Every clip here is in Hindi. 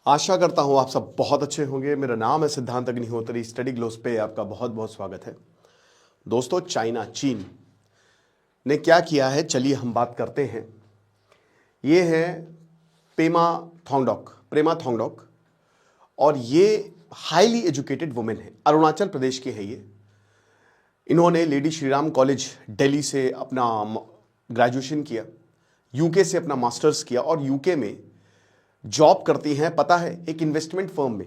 आशा करता हूँ आप सब बहुत अच्छे होंगे। मेरा नाम है सिद्धांत अग्निहोत्री। स्टडी ग्लोस पे आपका बहुत बहुत स्वागत है। दोस्तों, चीन ने क्या किया है, चलिए हम बात करते हैं। ये है प्रेमा थोंगडोक और ये हाईली एजुकेटेड वुमेन है, अरुणाचल प्रदेश की है ये। इन्होंने लेडी श्रीराम कॉलेज दिल्ली से अपना ग्रेजुएशन किया, यूके से अपना मास्टर्स किया और यूके में जॉब करती हैं, पता है, एक इन्वेस्टमेंट फर्म में।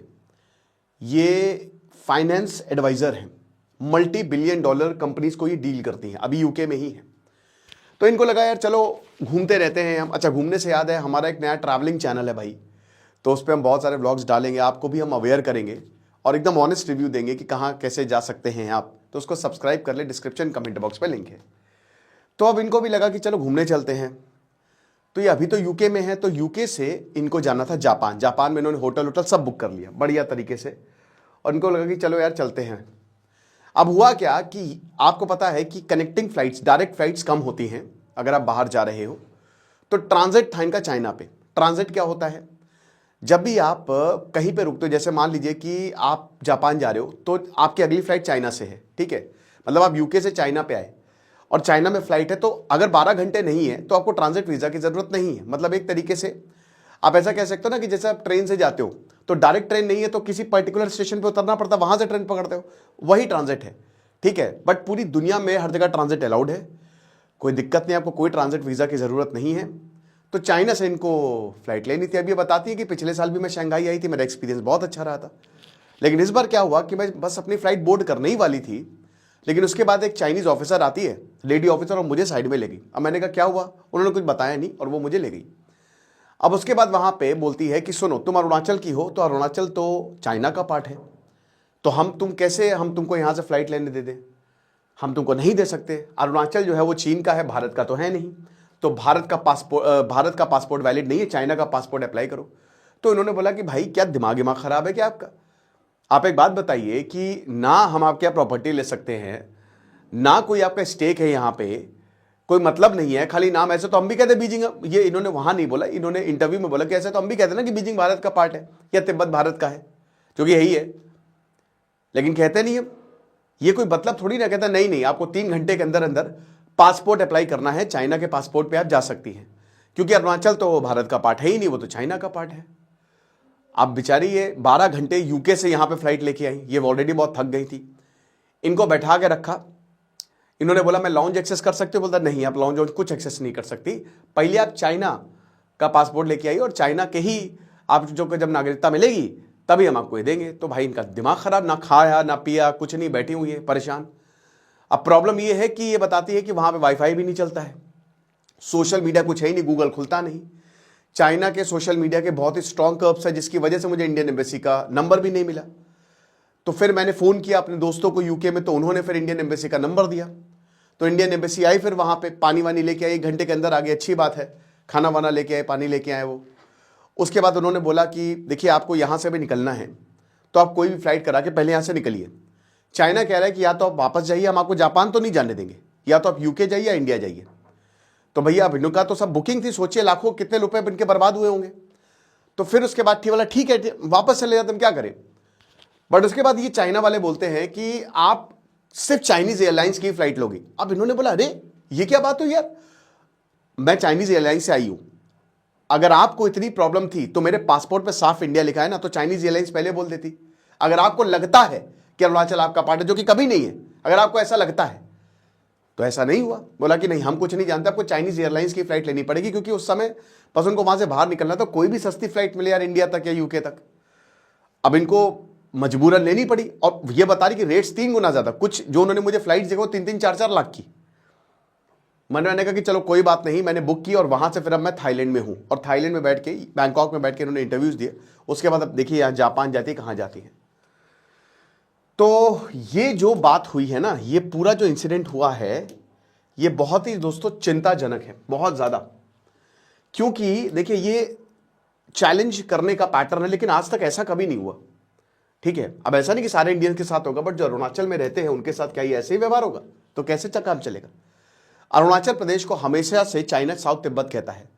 ये फाइनेंस एडवाइजर हैं, मल्टी बिलियन डॉलर कंपनीज को ये डील करती हैं, अभी यूके में ही है। तो इनको लगा यार चलो घूमते रहते हैं हम। अच्छा, घूमने से याद है, हमारा एक नया ट्रैवलिंग चैनल है भाई, तो उस पर हम बहुत सारे व्लॉग्स डालेंगे, आपको भी हम अवेयर करेंगे और एकदम ऑनेस्ट रिव्यू देंगे कि कहाँ कैसे जा सकते हैं आप। तो उसको सब्सक्राइब कर ले, डिस्क्रिप्शन कमेंट बॉक्स पे लिंक है। तो अब इनको भी लगा कि चलो घूमने चलते हैं। तो ये अभी तो यूके में है, तो यूके से इनको जाना था जापान में इन्होंने होटल सब बुक कर लिया बढ़िया तरीके से, और इनको लगा कि चलो यार चलते हैं। अब हुआ क्या कि आपको पता है कि कनेक्टिंग फ्लाइट्स, डायरेक्ट फ्लाइट्स कम होती हैं अगर आप बाहर जा रहे हो। तो ट्रांजिट था इनका चाइना पे। ट्रांजिट क्या होता है, जब भी आप कहीं पे रुकते हो, जैसे मान लीजिए कि आप जापान जा रहे हो तो आपकी अगली फ्लाइट चाइना से है, ठीक है, मतलब आप यूके से चाइना पे आए और चाइना में फ्लाइट है, तो अगर 12 घंटे नहीं है तो आपको ट्रांजिट वीजा की जरूरत नहीं है। मतलब एक तरीके से आप ऐसा कह सकते हो ना कि जैसे आप ट्रेन से जाते हो तो डायरेक्ट ट्रेन नहीं है तो किसी पर्टिकुलर स्टेशन पे उतरना पड़ता, वहां से ट्रेन पकड़ते हो, वही ट्रांजिट है, ठीक है। बट पूरी दुनिया में हर जगह ट्रांजिट अलाउड है, कोई दिक्कत नहीं, आपको कोई ट्रांजिट वीजा की जरूरत नहीं है। तो चाइना से इनको फ्लाइट लेनी थी। अब ये बताती है कि पिछले साल भी मैं शंघाई आई थी, मेरा एक्सपीरियंस बहुत अच्छा रहा था, लेकिन इस बार क्या हुआ कि मैं बस अपनी फ्लाइट बोर्ड करने ही वाली थी, लेकिन उसके बाद एक चाइनीज ऑफिसर आती है, लेडी ऑफिसर, और मुझे साइड में ले गई। अब मैंने कहा क्या हुआ, उन्होंने कुछ बताया नहीं और वो मुझे ले गई। अब उसके बाद वहां पे बोलती है कि सुनो, तुम अरुणाचल की हो, तो अरुणाचल तो चाइना का पार्ट है, तो हम तुमको यहां से फ्लाइट लेने दे दें, हम तुमको नहीं दे सकते। अरुणाचल जो है वो चीन का है, भारत का तो है नहीं, तो भारत का पासपोर्ट वैलिड नहीं है, चाइना का पासपोर्ट अप्लाई करो। तो इन्होंने बोला कि भाई क्या दिमाग खराब है क्या आपका, आप एक बात बताइए कि ना हम आपके यहाँ प्रॉपर्टी ले सकते हैं, ना कोई आपका स्टेक है यहाँ पे, कोई मतलब नहीं है, खाली नाम। ऐसे तो हम भी कहते हैं बीजिंग, ये इन्होंने वहां नहीं बोला, इन्होंने इंटरव्यू में बोला कि ऐसे तो हम भी कहते हैं ना कि बीजिंग भारत का पार्ट है या तिब्बत भारत का है, जो कि यही है, लेकिन कहते नहीं हम। ये कोई मतलब थोड़ी ना, कहता नहीं नहीं, आपको 3 घंटे के अंदर अंदर पासपोर्ट अप्लाई करना है, चाइना के पासपोर्ट पे आप जा सकती हैं, क्योंकि अरुणाचल तो भारत का पार्ट है ही नहीं, वो तो चाइना का पार्ट है। अब बेचारी ये 12 घंटे यूके से यहां पे फ्लाइट लेके आई, ये ऑलरेडी बहुत थक गई थी। इनको बैठा के रखा, इन्होंने बोला मैं लाउंज एक्सेस कर सकते हो, बोलता नहीं, आप लाउंज कुछ एक्सेस नहीं कर सकती, पहले आप चाइना का पासपोर्ट लेके आई और चाइना के ही आप जो जब नागरिकता मिलेगी तभी हम आपको ये देंगे। तो भाई इनका दिमाग खराब, ना खाया ना पिया कुछ नहीं, बैठी हुई है परेशान। अब प्रॉब्लम ये है कि ये बताती है कि वहां पे वाईफाई भी नहीं चलता है, सोशल मीडिया कुछ है ही नहीं, गूगल खुलता नहीं। चाइना के सोशल मीडिया के बहुत ही स्ट्रॉन्ग कर्व्स है, जिसकी वजह से मुझे इंडियन एम्बेसी का नंबर भी नहीं मिला। तो फिर मैंने फोन किया अपने दोस्तों को यूके में, तो उन्होंने फिर इंडियन एम्बेसी का नंबर दिया, तो इंडियन एम्बेसी आई, फिर वहां पे पानी वानी लेके आई, 1 घंटे के अंदर आ गई, अच्छी बात है, खाना वाना लेके आए, पानी लेके आए वो। उसके बाद उन्होंने बोला कि देखिए आपको यहां से भी निकलना है तो आप कोई भी फ्लाइट करा के पहले यहां से निकलिए। चाइना कह रहा है कि या तो आप वापस जाइए, हम आपको जापान तो नहीं जाने देंगे, या तो आप यूके जाइए या इंडिया जाइए। तो भैया अब इनका तो सब बुकिंग थी, सोचिए लाखों कितने रुपए इनके बर्बाद हुए होंगे। तो फिर उसके बाद ठीक वाला, ठीक है वापस चले जाते, हम क्या करें। बट उसके बाद ये चाइना वाले बोलते हैं कि आप सिर्फ चाइनीज एयरलाइंस की फ्लाइट लोगे। अब इन्होंने बोला अरे ये क्या बात हुई यार, मैं चाइनीज एयरलाइंस से आई हूं, अगर आपको इतनी प्रॉब्लम थी तो मेरे पासपोर्ट पे साफ इंडिया लिखा है ना, तो चाइनीज एयरलाइंस पहले बोल देती। अगर आपको लगता है कि अरुणाचल आपका पार्ट है, जो कि कभी नहीं है, अगर आपको ऐसा लगता है, तो ऐसा नहीं हुआ। बोला कि नहीं हम कुछ नहीं जानते, आपको चाइनीज एयरलाइंस की फ्लाइट लेनी पड़ेगी, क्योंकि उस समय बस उनको वहां से बाहर निकलना, तो कोई भी सस्ती फ्लाइट मिले यार इंडिया तक या यूके तक, अब इनको मजबूरन लेनी पड़ी। और ये बता रही कि रेट्स 3 गुना ज्यादा, कुछ जो उन्होंने मुझे फ्लाइट देखो 3-3, 4-4 लाख की। मैंने कहा कि चलो कोई बात नहीं, मैंने बुक की, और वहां से फिर अब मैं थाईलैंड में हूं, और थाईलैंड में बैठ के, बैंकॉक में बैठ के इन्होंने इंटरव्यूज दिए। उसके बाद अब देखिए यहां जापान जाती है, कहां जाती है। तो ये जो बात हुई है ना, ये पूरा जो इंसिडेंट हुआ है, ये बहुत ही दोस्तों चिंताजनक है, बहुत ज्यादा। क्योंकि देखिए ये चैलेंज करने का पैटर्न है, लेकिन आज तक ऐसा कभी नहीं हुआ, ठीक है। अब ऐसा नहीं कि सारे इंडियंस के साथ होगा, बट जो अरुणाचल में रहते हैं उनके साथ क्या ये ऐसे ही व्यवहार होगा, तो कैसे काम चलेगा। अरुणाचल प्रदेश को हमेशा से चाइना साउथ तिब्बत कहता है।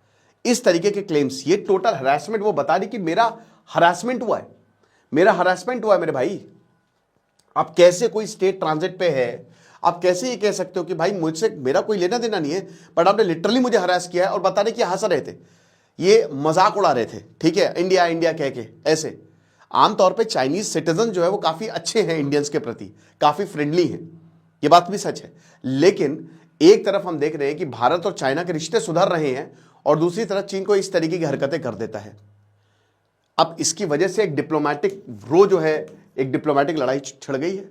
इस तरीके के क्लेम्स, ये टोटल हरासमेंट, वो बता रही कि मेरा हरासमेंट हुआ है, मेरा हरासमेंट हुआ है मेरे भाई। आप कैसे कोई स्टेट ट्रांजिट पे है, आप कैसे ये कह सकते हो कि भाई मुझसे मेरा कोई लेना देना नहीं है, बट आपने लिटरली मुझे हरास किया है और बता रहे कि हंस रहे थे, ये मजाक उड़ा रहे थे, ठीक है, इंडिया इंडिया कह के। ऐसे आमतौर पे चाइनीज सिटीजन जो है वो काफी अच्छे हैं इंडियंस के प्रति, काफी फ्रेंडली हैं, ये बात भी सच है। लेकिन एक तरफ हम देख रहे हैं कि भारत और चाइना के रिश्ते सुधर रहे हैं और दूसरी तरफ चीन को इस तरीके की हरकतें कर देता है। अब इसकी वजह से एक डिप्लोमेटिक वो जो है, एक डिप्लोमेटिक लड़ाई छिड़ गई है।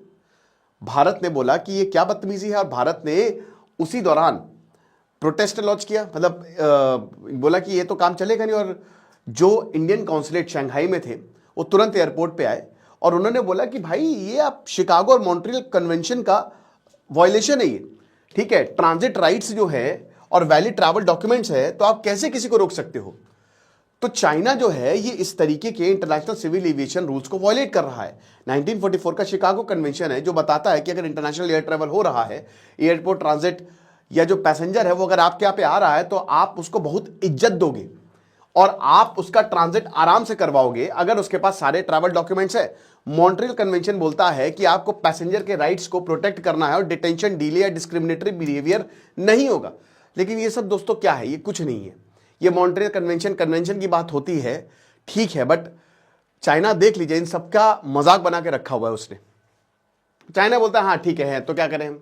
भारत ने बोला कि ये क्या बदतमीजी है और भारत ने उसी दौरान प्रोटेस्ट लॉन्च किया, मतलब बोला कि ये तो काम चलेगा नहीं। और जो इंडियन कॉन्सुलेट शंघाई में थे वो तुरंत एयरपोर्ट पे आए और उन्होंने बोला कि भाई ये आप शिकागो और मॉन्ट्रियल कन्वेंशन का वायलेशन है ये, ठीक है, ट्रांजिट राइट्स जो है और वैलिड ट्रैवल डॉक्यूमेंट्स है, तो आप कैसे किसी को रोक सकते हो। तो चाइना जो है ये इस तरीके के इंटरनेशनल सिविल एविएशन रूल्स को वायलेट कर रहा है। 1944 का शिकागो कन्वेंशन है जो बताता है कि अगर इंटरनेशनल एयर ट्रैवल हो रहा है, एयरपोर्ट ट्रांजिट या जो पैसेंजर है वो अगर आपके यहाँ पे आ रहा है तो आप उसको बहुत इज्जत दोगे और आप उसका ट्रांजिट आराम से करवाओगे अगर उसके पास सारे ट्रैवल डॉक्यूमेंट्स है। मॉन्ट्रियल कन्वेंशन बोलता है कि आपको पैसेंजर के राइट्स को प्रोटेक्ट करना है और डिटेंशन, डिले या डिस्क्रिमिनेटरी बिहेवियर नहीं होगा। लेकिन ये सब दोस्तों क्या है, ये कुछ नहीं है। ये मॉन्ट्रियल कन्वेंशन की बात होती है, ठीक है, बट चाइना देख लीजिए इन सबका मजाक बना के रखा हुआ है उसने। चाइना बोलता है हाँ ठीक है तो क्या करें हम।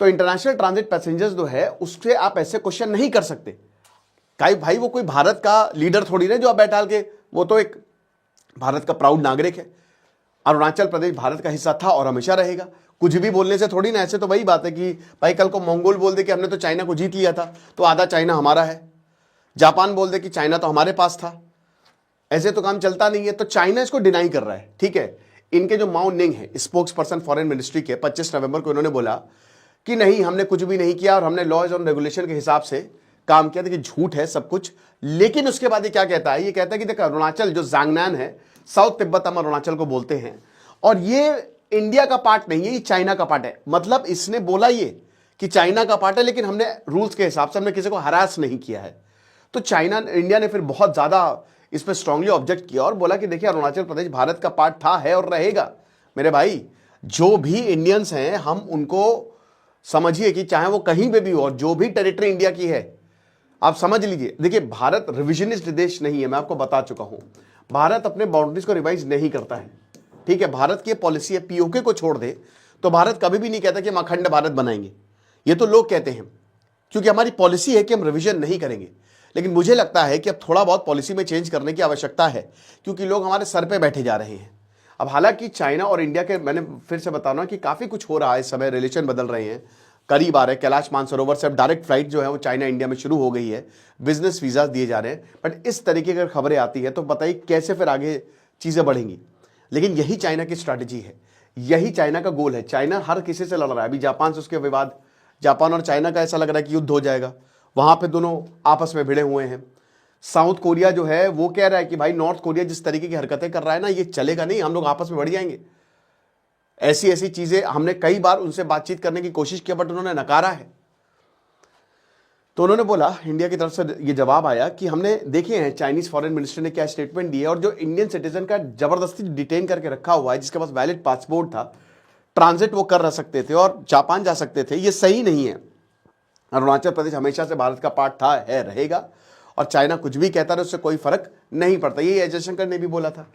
तो इंटरनेशनल ट्रांजिट पैसेंजर्स जो है उससे आप ऐसे क्वेश्चन नहीं कर सकते। भाई वो कोई भारत का लीडर थोड़ी ना जो आप बैठाल के, वो तो एक भारत का प्राउड नागरिक है। अरुणाचल प्रदेश भारत का हिस्सा था और हमेशा रहेगा। कुछ भी बोलने से थोड़ी ना, ऐसे तो वही बात है कि भाई कल को मंगोल बोल दे कि हमने तो चाइना को जीत लिया था तो आधा चाइना हमारा है, जापान बोल दे कि चाइना तो हमारे पास था, ऐसे तो काम चलता नहीं है। तो चाइना इसको डिनाई कर रहा है, ठीक है। इनके जो माओ निंग है, स्पोक्स पर्सन फॉरेन मिनिस्ट्री के, 25 नवंबर को इन्होंने बोला कि नहीं हमने कुछ भी नहीं किया और हमने लॉज और रेगुलेशन के हिसाब से काम किया। देखिए झूठ है सब कुछ। लेकिन उसके बाद ये क्या कहता है, ये कहता है कि देखो अरुणाचल जो जांगनान है, साउथ तिब्बत हम अरुणाचल को बोलते हैं, और ये इंडिया का पार्ट नहीं है, ये चाइना का पार्ट है। मतलब इसने बोला ये कि चाइना का पार्ट है, लेकिन हमने रूल्स के हिसाब से हमने किसी को हरास नहीं किया है। तो इंडिया ने फिर बहुत ज्यादा इस पर स्ट्रांगली ऑब्जेक्ट किया और बोला कि देखिए अरुणाचल प्रदेश भारत का पार्ट था, है और रहेगा। मेरे भाई जो भी इंडियंस हैं हम उनको समझिए कि चाहे वो कहीं पे भी हो और जो भी टेरिटरी इंडिया की है आप समझ लीजिए। देखिए भारत रिविजनिस्ट देश नहीं है, मैं आपको बता चुका हूं। भारत अपने बाउंड्रीज को रिवाइज नहीं करता है, ठीक है। भारत की पॉलिसी है, पीओके को छोड़ दे तो भारत कभी भी नहीं कहता कि हम अखंड भारत बनाएंगे। ये तो लोग कहते हैं क्योंकि हमारी पॉलिसी है कि हम रिवीजन नहीं करेंगे। लेकिन मुझे लगता है कि अब थोड़ा बहुत पॉलिसी में चेंज करने की आवश्यकता है क्योंकि लोग हमारे सर पे बैठे जा रहे हैं। अब हालांकि चाइना और इंडिया के, मैंने फिर से बता रहा हूं कि काफी कुछ हो रहा है इस समय, रिलेशन बदल रहे हैं, करीब आ रहे हैं। कैलाश मानसरोवर से अब डायरेक्ट फ्लाइट जो है वो चाइना इंडिया में शुरू हो गई है, बिजनेस वीजा दिए जा रहे हैं। बट इस तरीके की खबरें आती है तो बताइए कैसे फिर आगे चीजें बढ़ेंगी। लेकिन यही चाइना की स्ट्रैटेजी है, यही चाइना का गोल है। चाइना हर किसी से लड़ रहा है। अभी जापान से उसके विवाद, जापान और चाइना का ऐसा लग रहा है कि युद्ध हो जाएगा, वहां पे दोनों आपस में भिड़े हुए हैं। साउथ कोरिया जो है वो कह रहा है कि भाई नॉर्थ कोरिया जिस तरीके की हरकतें कर रहा है ना, ये चलेगा नहीं, हम लोग आपस में बढ़ जाएंगे। ऐसी ऐसी चीजें हमने कई बार उनसे बातचीत करने की कोशिश की बट उन्होंने नकारा है। तो उन्होंने बोला, इंडिया की तरफ से ये जवाब आया कि हमने देखे हैं चाइनीज फॉरेन मिनिस्टर ने क्या स्टेटमेंट दी है, और जो इंडियन सिटीजन का जबरदस्ती डिटेन करके रखा हुआ है, जिसके पास वैलिड पासपोर्ट था, ट्रांजिट वो कर सकते थे और जापान जा सकते थे, ये सही नहीं है। अरुणाचल प्रदेश हमेशा से भारत का पार्ट था, है, रहेगा। और चाइना कुछ भी कहता रहे उससे कोई फर्क नहीं पड़ता। यही अजय शंकर ने भी बोला था,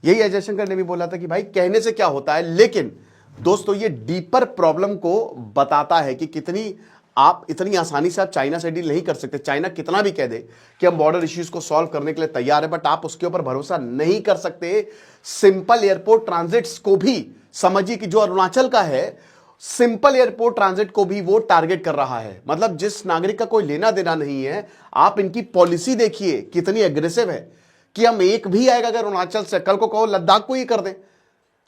यही अजय शंकर ने भी बोला था कि भाई कहने से क्या होता है। लेकिन दोस्तों ये डीपर प्रॉब्लम को बताता है कि कितनी आप इतनी आसानी से आप चाइना से डील नहीं कर सकते। चाइना कितना भी कह दे कि हम बॉर्डर इश्यूज को सॉल्व करने के लिए तैयार है, बट आप उसके ऊपर भरोसा नहीं कर सकते। सिंपल एयरपोर्ट ट्रांजिट्स को भी समझिए कि जो अरुणाचल का है, सिंपल एयरपोर्ट ट्रांजिट को भी वो टारगेट कर रहा है। मतलब जिस नागरिक का कोई लेना देना नहीं है, आप इनकी पॉलिसी देखिए कितनी एग्रेसिव है कि हम एक भी आएगा अगर अरुणाचल से, कल को कहो लद्दाख को ही कर दें।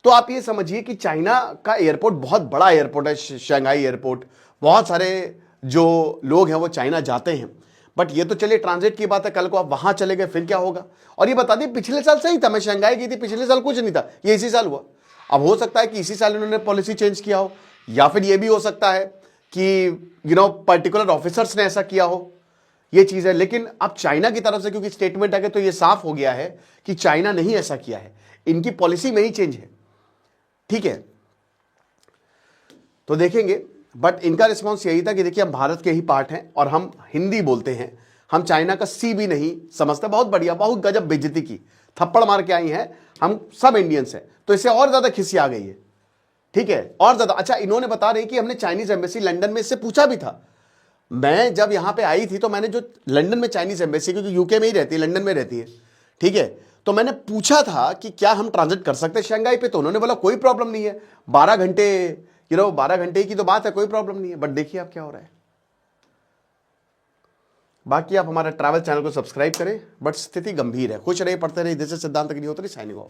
तो आप ये समझिए कि चाइना का एयरपोर्ट बहुत बड़ा एयरपोर्ट है, शंघाई एयरपोर्ट, बहुत सारे जो लोग हैं वो चाइना जाते हैं। बट ये तो चलिए ट्रांजिट की बात है, कल को आप वहां चले गए फिर क्या होगा। और ये बता दें पिछले साल सही था, मैं शंघाई गई थी पिछले साल, कुछ नहीं था, ये इसी साल हुआ। अब हो सकता है कि इसी साल इन्होंने पॉलिसी चेंज किया हो, या फिर ये भी हो सकता है कि पर्टिकुलर ऑफिसर्स ने ऐसा किया हो, ये चीज है। लेकिन अब चाइना की तरफ से क्योंकि स्टेटमेंट आ गया तो ये साफ हो गया है कि चाइना नहीं ऐसा किया है, इनकी पॉलिसी में ही चेंज है, ठीक है। तो देखेंगे, बट इनका रिस्पॉन्स यही था कि देखिए हम भारत के ही पार्ट हैं और हम हिंदी बोलते हैं, हम चाइना का सी भी नहीं समझते। बहुत बढ़िया, बहुत गजब बेइज्जती की, थप्पड़ मार के आई हैं, हम सब इंडियंस हैं। तो इससे और ज्यादा खिसी आ गई है, ठीक है, और ज्यादा। अच्छा, इन्होंने बता रही कि हमने चाइनीज एम्बेसी लंदन में इससे पूछा भी था। मैं जब यहां पे आई थी तो मैंने जो लंदन में चाइनीज एम्बेसी, क्योंकि यूके में ही रहती है, लंदन में रहती है, ठीक है, तो मैंने पूछा था कि क्या हम ट्रांजिट कर सकते हैं शंघाई पे, तो उन्होंने बोला कोई प्रॉब्लम नहीं है, 12 घंटे 12 घंटे की तो बात है, कोई प्रॉब्लम नहीं है। बट देखिए आप क्या हो रहा है। बाकी आप हमारा ट्रैवल चैनल को सब्सक्राइब करें, बट स्थिति गंभीर है। खुश रहिए, पढ़ते रहिए। दिस इज सिद्धांत अग्निहोत्री साइनिंग ऑफ।